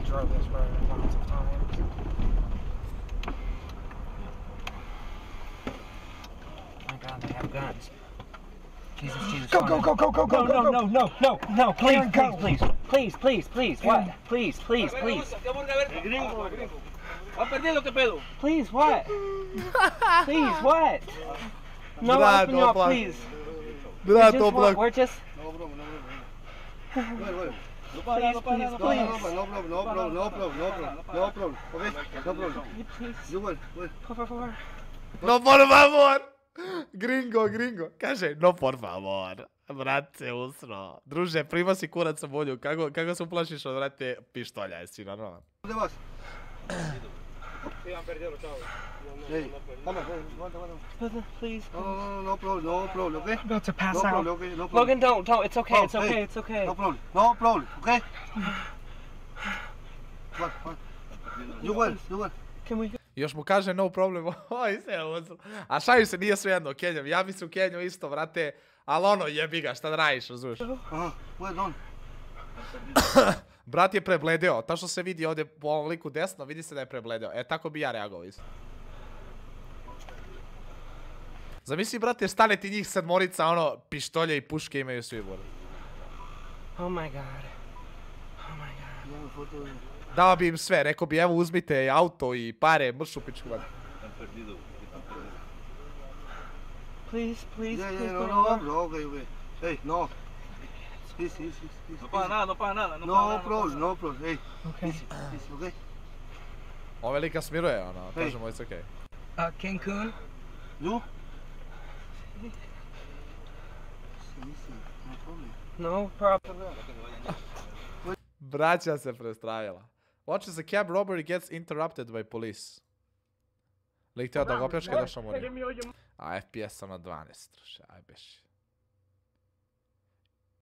drove this road lots of times. Oh my God, they have guns. Jesus, Jesus. Go, go, go, go, go, go, no, go, no, no, no, no, please, please, please, please, please, what? Please, please, please. Please, what? Please, what? No, open up, please. Brat, oblak. We're just... No problem. No por favor. Gringo. Kaže, no por favor. Brate, usro. Druže, prima si kurac sa bolju. Kako se uplašiš od, brate, pištolja, jesi normalan? Hey, Please. No problem, okay? I'm about to pass out. No problem. Logan, don't. It's okay, it's okay, it's okay. No problem, okay? What? You will. Can we... Još mu kaže no problem, oj se uzro. A šaju se, nije svejedno, Kenjam. Ja bi se u Kenju isto, brate, ali ono jebi ga, šta da radiš, razumiješ? Well done. Brat je prebledeo, to što se vidi ovdje po ovom liku desno, vidi se da je prebledeo. E, tako bi ja reagovao isto. Zamisli, brate, stane ti njih sedmorica, ono, pištolje i puške imaju svi, bro. Oh my God. Dao bi im sve, rekao bi, evo uzmite auto i pare, mršu pičku, brate. Please. No, okay. Hey, no. Easy. No pasa nada. No problem. Hey, Okay. easy, okay? Ove lika smiruje, ono, kažemo, it's okay. Cancun? You? No problem. Braća se prestravila. Watches a cab robbery gets interrupted by police. Lik teo da ga opljačka, došao mu nije. A FPS sam na 12, aj beši.